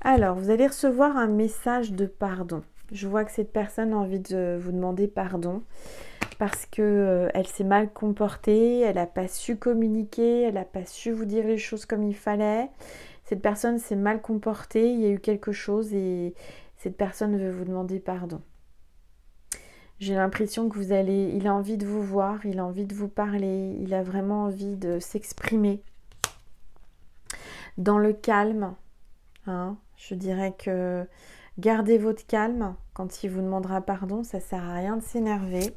Alors, vous allez recevoir un message de pardon. Je vois que cette personne a envie de vous demander pardon parce que elle s'est mal comportée, elle n'a pas su communiquer, elle n'a pas su vous dire les choses comme il fallait. Cette personne s'est mal comportée, il y a eu quelque chose et cette personne veut vous demander pardon. J'ai l'impression que il a envie de vous voir, il a envie de vous parler, il a vraiment envie de s'exprimer dans le calme. Hein, je dirais que gardez votre calme quand il vous demandera pardon, ça sert à rien de s'énerver.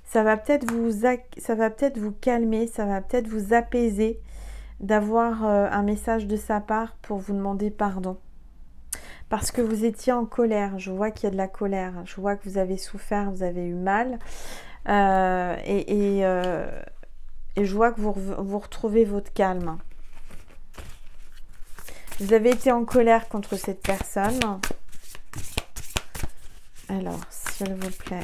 Ça va peut-être vous calmer, ça va peut-être vous apaiser d'avoir un message de sa part pour vous demander pardon. Parce que vous étiez en colère, je vois qu'il y a de la colère, je vois que vous avez souffert, vous avez eu mal. Et je vois que vous retrouvez votre calme. Vous avez été en colère contre cette personne. Alors, s'il vous plaît,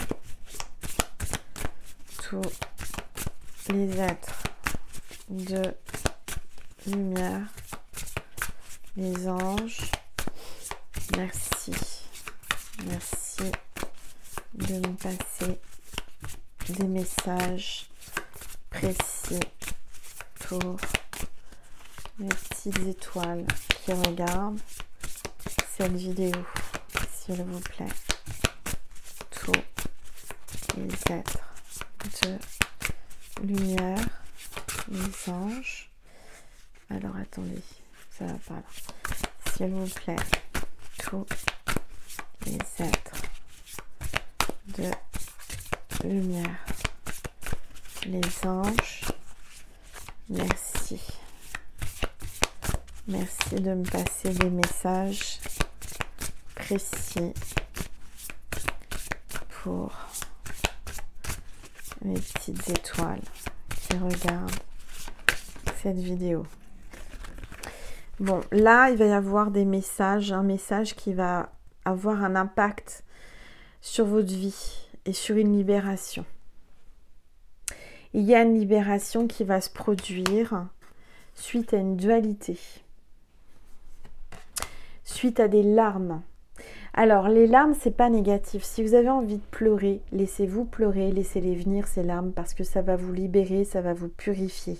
tous les êtres de lumière, les anges, merci. Merci de me passer des messages précis pour les petites étoiles qui regardent cette vidéo, s'il vous plaît. Tous les êtres de lumière, les anges. Alors attendez, ça va pas là. S'il vous plaît, tous les êtres de lumière, les anges, merci. Merci de me passer des messages précis pour les petites étoiles qui regardent cette vidéo. Bon, là, il va y avoir des messages, un message qui va avoir un impact sur votre vie et sur une libération. Il y a une libération qui va se produire suite à une dualité, suite à des larmes. Alors, les larmes, c'est pas négatif. Si vous avez envie de pleurer, laissez-vous pleurer, laissez-les venir, ces larmes, parce que ça va vous libérer, ça va vous purifier.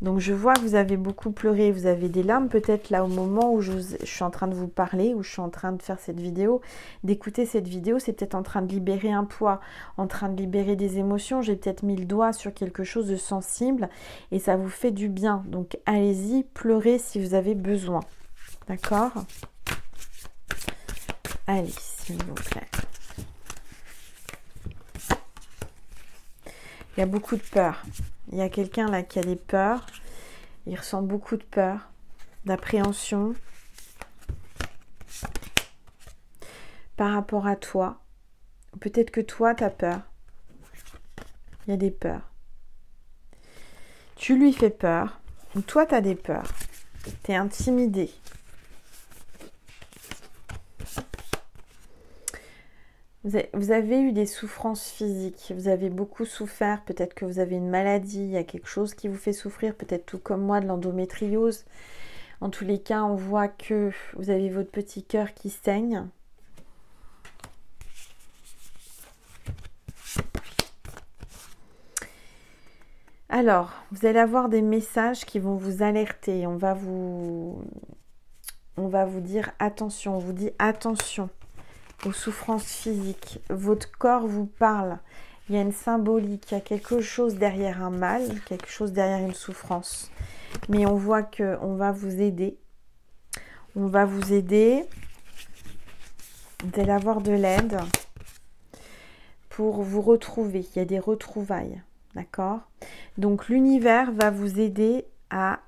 Donc, je vois que vous avez beaucoup pleuré, vous avez des larmes, peut-être là au moment où je suis en train de vous parler, où je suis en train de faire cette vidéo, d'écouter cette vidéo, c'est peut-être en train de libérer un poids, en train de libérer des émotions. J'ai peut-être mis le doigt sur quelque chose de sensible et ça vous fait du bien. Donc, allez-y, pleurez si vous avez besoin. D'accord ? Allez, s'il vous plaît. Il y a beaucoup de peur. Il y a quelqu'un là qui a des peurs. Il ressent beaucoup de peur, d'appréhension par rapport à toi. Peut-être que toi, tu as peur. Il y a des peurs. Tu lui fais peur. Ou toi, tu as des peurs. Tu es intimidé. Vous avez eu des souffrances physiques, vous avez beaucoup souffert, peut-être que vous avez une maladie, il y a quelque chose qui vous fait souffrir, peut-être tout comme moi de l'endométriose. En tous les cas, on voit que vous avez votre petit cœur qui saigne. Alors, vous allez avoir des messages qui vont vous alerter, on va vous dire attention, on vous dit attention aux souffrances physiques. Votre corps vous parle. Il y a une symbolique, il y a quelque chose derrière un mal, quelque chose derrière une souffrance. Mais on voit qu'on va vous aider. On va vous aider. Vous allez avoir de l'aide pour vous retrouver. Il y a des retrouvailles. D'accord ? Donc l'univers va vous aider à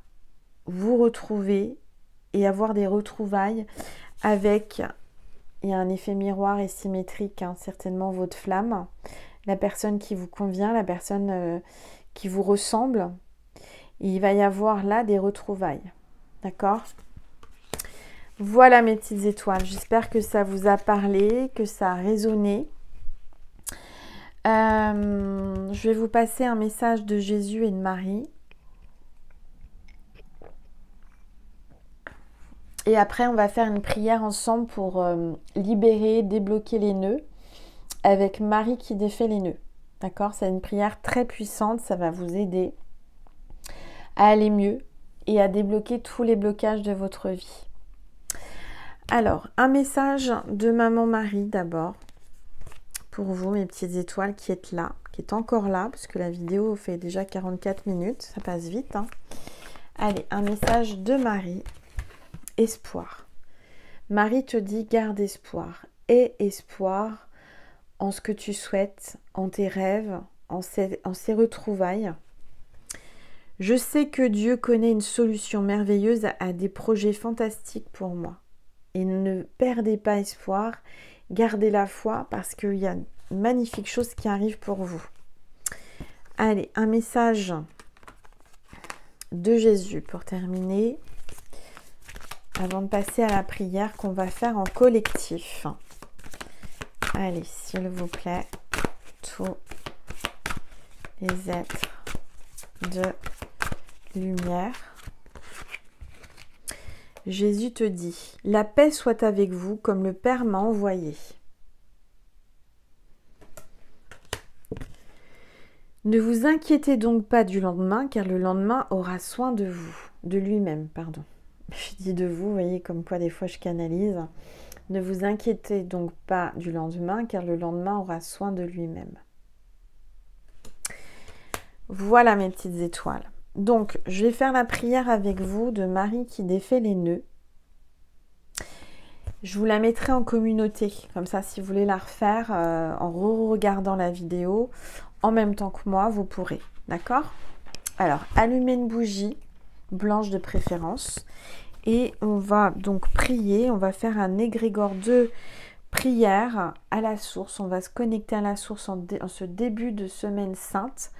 vous retrouver et avoir des retrouvailles avec... Il y a un effet miroir et symétrique, hein, certainement votre flamme, la personne qui vous convient, la personne qui vous ressemble. Et il va y avoir là des retrouvailles. D'accord ? Voilà mes petites étoiles. J'espère que ça vous a parlé, que ça a résonné. Je vais vous passer un message de Jésus et de Marie. Et après, on va faire une prière ensemble pour libérer, débloquer les nœuds avec Marie qui défait les nœuds. D'accord ? C'est une prière très puissante, ça va vous aider à aller mieux et à débloquer tous les blocages de votre vie. Alors, un message de Maman Marie d'abord, pour vous, mes petites étoiles qui êtes là, qui est encore là, parce que la vidéo fait déjà 44 minutes, ça passe vite. Hein. Allez, un message de Marie. Espoir. Marie te dit garde espoir. Aie espoir en ce que tu souhaites, en tes rêves, en ces retrouvailles. Je sais que Dieu connaît une solution merveilleuse à des projets fantastiques pour moi. Et ne perdez pas espoir, gardez la foi parce qu'il y a une magnifique chose qui arrive pour vous. Allez, un message de Jésus pour terminer. Avant de passer à la prière qu'on va faire en collectif. Allez, s'il vous plaît, tous les êtres de lumière. Jésus te dit, la paix soit avec vous comme le Père m'a envoyé. Ne vous inquiétez donc pas du lendemain, car le lendemain aura soin de vous, de lui-même, pardon. Je dis de vous, vous voyez comme quoi des fois je canalise. Ne vous inquiétez donc pas du lendemain, car le lendemain aura soin de lui-même. Voilà mes petites étoiles. Donc, je vais faire la prière avec vous de Marie qui défait les nœuds. Je vous la mettrai en communauté, comme ça si vous voulez la refaire en regardant la vidéo, en même temps que moi, vous pourrez. D'accord? Alors, allumez une bougie, blanche de préférence, et on va donc prier, on va faire un égrégore de prière à la source. On va se connecter à la source en ce début de semaine sainte,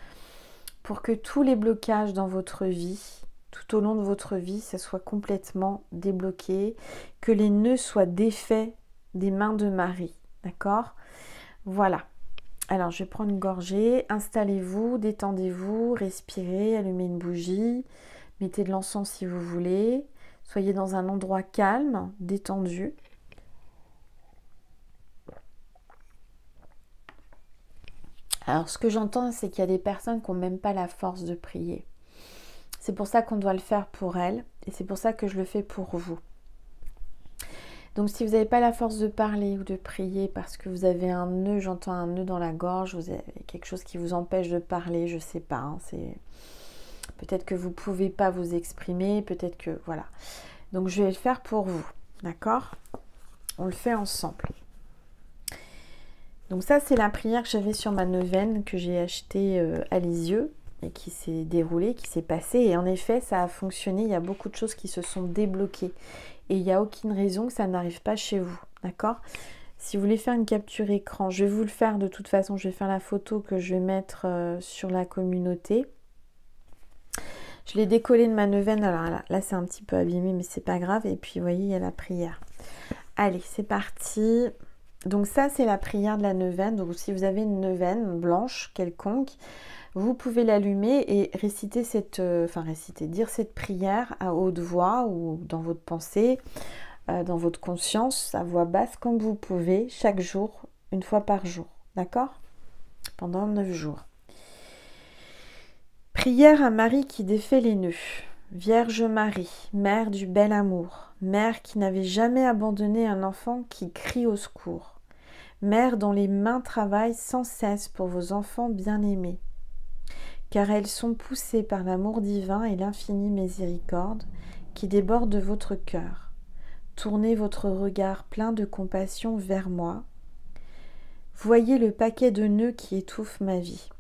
pour que tous les blocages dans votre vie, tout au long de votre vie, ça soit complètement débloqué, que les nœuds soient défaits des mains de Marie, d'accord? Voilà. Alors, je vais prendre une gorgée, installez-vous, détendez-vous, respirez, allumez une bougie, mettez de l'encens si vous voulez, soyez dans un endroit calme, détendu. Alors, ce que j'entends, c'est qu'il y a des personnes qui n'ont même pas la force de prier. C'est pour ça qu'on doit le faire pour elles, et c'est pour ça que je le fais pour vous. Donc, si vous n'avez pas la force de parler ou de prier parce que vous avez un nœud, j'entends un nœud dans la gorge, vous avez quelque chose qui vous empêche de parler, je ne sais pas. Hein, peut-être que vous ne pouvez pas vous exprimer, peut-être que... Voilà. Donc, je vais le faire pour vous, d'accord? On le fait ensemble. Donc ça, c'est la prière que j'avais sur ma neuvaine que j'ai achetée à Lisieux et qui s'est déroulée, qui s'est passée. Et en effet, ça a fonctionné. Il y a beaucoup de choses qui se sont débloquées. Et il n'y a aucune raison que ça n'arrive pas chez vous. D'accord? Si vous voulez faire une capture écran, je vais vous le faire de toute façon. Je vais faire la photo que je vais mettre sur la communauté. Je l'ai décollée de ma neuvaine. Alors là c'est un petit peu abîmé, mais c'est pas grave. Et puis, vous voyez, il y a la prière. Allez, c'est parti. Donc ça, c'est la prière de la neuvaine. Donc si vous avez une neuvaine blanche quelconque, vous pouvez l'allumer et réciter dire cette prière à haute voix ou dans votre pensée, dans votre conscience, à voix basse, comme vous pouvez, chaque jour, une fois par jour. D'accord? Pendant 9 jours. Prière à Marie qui défait les nœuds. Vierge Marie, mère du bel amour, mère qui n'avait jamais abandonné un enfant qui crie au secours, mère dont les mains travaillent sans cesse pour vos enfants bien-aimés, car elles sont poussées par l'amour divin et l'infinie miséricorde qui déborde de votre cœur. Tournez votre regard plein de compassion vers moi. Voyez le paquet de nœuds qui étouffe ma vie.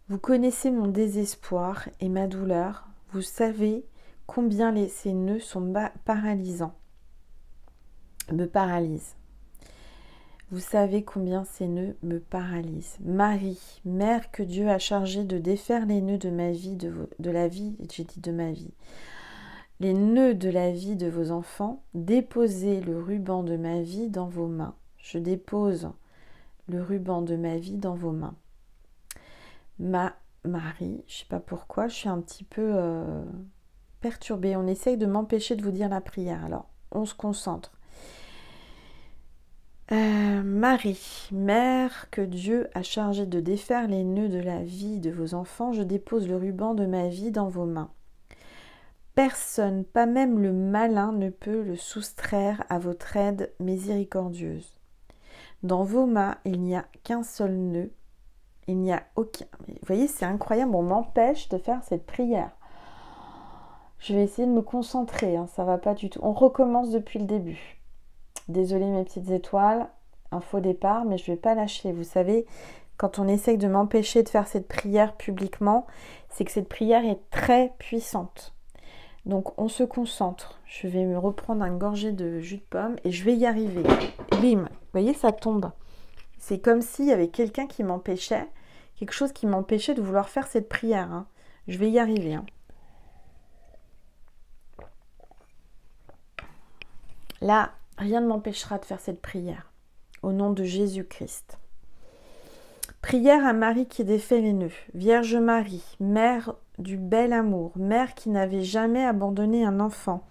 Vous connaissez mon désespoir et ma douleur. Vous savez combien ces nœuds sont paralysants. Me paralysent. Vous savez combien ces nœuds me paralysent. Marie, mère que Dieu a chargée de défaire les nœuds de ma vie, de la vie, j'ai dit de ma vie, les nœuds de la vie de vos enfants, déposez le ruban de ma vie dans vos mains. Je dépose le ruban de ma vie dans vos mains. Marie, je ne sais pas pourquoi, je suis un petit peu perturbée. On essaye de m'empêcher de vous dire la prière. Alors, on se concentre. Marie, mère que Dieu a chargée de défaire les nœuds de la vie de vos enfants, je dépose le ruban de ma vie dans vos mains. Personne, pas même le malin, ne peut le soustraire à votre aide miséricordieuse. Dans vos mains, il n'y a qu'un seul nœud. Il n'y a aucun... Vous voyez, c'est incroyable, on m'empêche de faire cette prière. Je vais essayer de me concentrer, hein, ça ne va pas du tout. On recommence depuis le début. Désolée mes petites étoiles, un faux départ, mais je ne vais pas lâcher. Vous savez, quand on essaye de m'empêcher de faire cette prière publiquement, c'est que cette prière est très puissante. Donc on se concentre. Je vais me reprendre une gorgée de jus de pomme et je vais y arriver. Bim, vous voyez, ça tombe. C'est comme s'il y avait quelqu'un qui m'empêchait, quelque chose qui m'empêchait de vouloir faire cette prière. Hein. Je vais y arriver. Hein. Là, rien ne m'empêchera de faire cette prière. Au nom de Jésus-Christ. Prière à Marie qui défait les nœuds. Vierge Marie, mère du bel amour, mère qui n'avait jamais abandonné un enfant,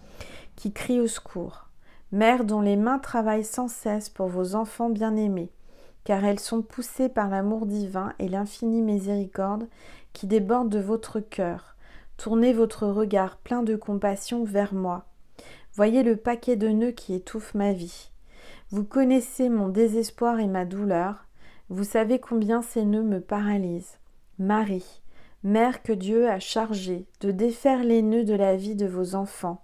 qui crie au secours. Mère dont les mains travaillent sans cesse pour vos enfants bien-aimés, car elles sont poussées par l'amour divin et l'infinie miséricorde qui déborde de votre cœur. Tournez votre regard plein de compassion vers moi. Voyez le paquet de nœuds qui étouffe ma vie. Vous connaissez mon désespoir et ma douleur. Vous savez combien ces nœuds me paralysent. Marie, mère que Dieu a chargée de défaire les nœuds de la vie de vos enfants,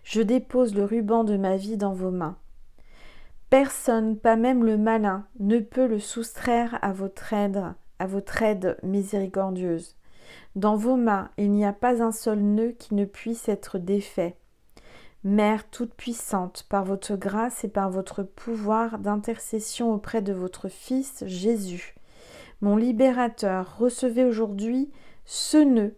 je dépose le ruban de ma vie dans vos mains. Personne, pas même le malin, ne peut le soustraire à votre aide miséricordieuse. Dans vos mains, il n'y a pas un seul nœud qui ne puisse être défait. Mère toute-puissante, par votre grâce et par votre pouvoir d'intercession auprès de votre Fils Jésus, mon libérateur, recevez aujourd'hui ce nœud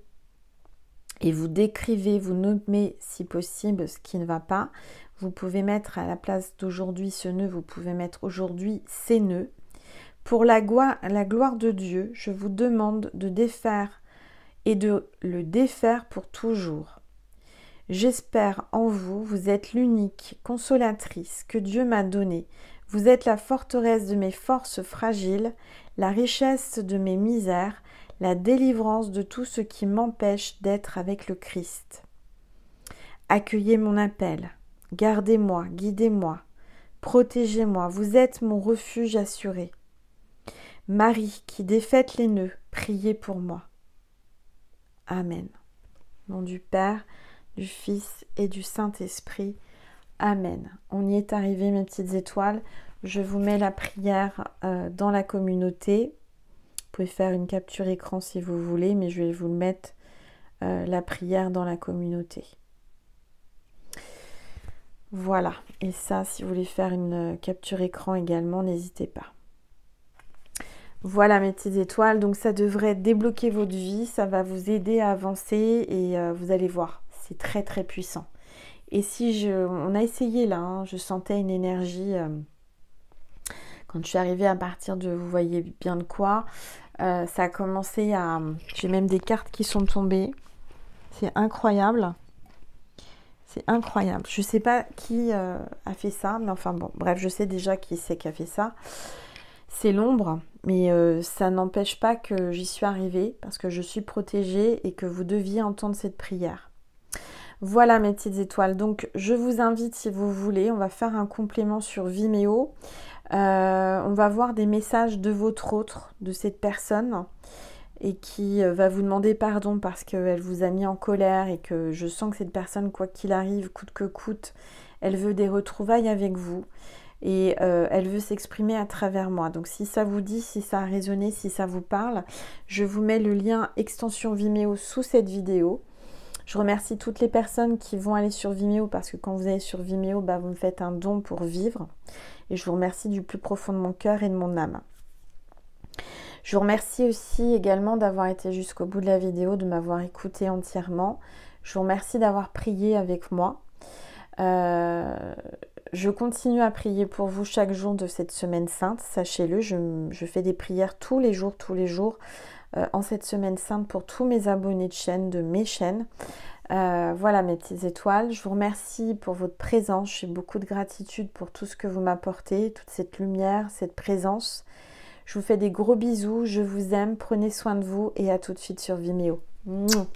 et vous décrivez, vous nommez si possible ce qui ne va pas. Vous pouvez mettre à la place d'aujourd'hui ce nœud, vous pouvez mettre aujourd'hui ces nœuds. Pour la gloire de Dieu, je vous demande de défaire et de le défaire pour toujours. J'espère en vous, vous êtes l'unique consolatrice que Dieu m'a donnée. Vous êtes la forteresse de mes forces fragiles, la richesse de mes misères, la délivrance de tout ce qui m'empêche d'être avec le Christ. Accueillez mon appel, gardez-moi, guidez-moi, protégez-moi, vous êtes mon refuge assuré. Marie qui défaites les nœuds, priez pour moi. Amen. Au nom du Père, du Fils et du Saint-Esprit. Amen. On y est arrivé, mes petites étoiles. Je vous mets la prière dans la communauté. Vous pouvez faire une capture écran si vous voulez, mais je vais vous mettre la prière dans la communauté. Voilà. Et ça, si vous voulez faire une capture écran également, n'hésitez pas. Voilà mes petites étoiles, donc ça devrait débloquer votre vie, ça va vous aider à avancer et vous allez voir, c'est très très puissant. Et si on a essayé là, hein, je sentais une énergie, quand je suis arrivée à partir de, vous voyez bien de quoi, ça a commencé à, j'ai même des cartes qui sont tombées, c'est incroyable. C'est incroyable, je sais pas qui a fait ça, mais enfin bon, bref, je sais déjà qui c'est qui a fait ça. C'est l'ombre, mais ça n'empêche pas que j'y suis arrivée parce que je suis protégée et que vous deviez entendre cette prière. Voilà mes petites étoiles, donc je vous invite si vous voulez, on va faire un complément sur Vimeo. On va voir des messages de votre autre, de cette personne et qui va vous demander pardon parce qu'elle vous a mis en colère et que je sens que cette personne, quoi qu'il arrive, coûte que coûte, elle veut des retrouvailles avec vous. Et elle veut s'exprimer à travers moi. Donc si ça vous dit, si ça a résonné, si ça vous parle, je vous mets le lien extension Vimeo sous cette vidéo. Je remercie toutes les personnes qui vont aller sur Vimeo parce que quand vous allez sur Vimeo, bah, vous me faites un don pour vivre. Et je vous remercie du plus profond de mon cœur et de mon âme. Je vous remercie aussi également d'avoir été jusqu'au bout de la vidéo, de m'avoir écouté entièrement. Je vous remercie d'avoir prié avec moi. Je continue à prier pour vous chaque jour de cette semaine sainte, sachez-le, je fais des prières tous les jours en cette semaine sainte pour tous mes abonnés de chaîne, de mes chaînes. Voilà mes petites étoiles, je vous remercie pour votre présence, j'ai beaucoup de gratitude pour tout ce que vous m'apportez, toute cette lumière, cette présence. Je vous fais des gros bisous, je vous aime, prenez soin de vous et à tout de suite sur Vimeo. Mouah.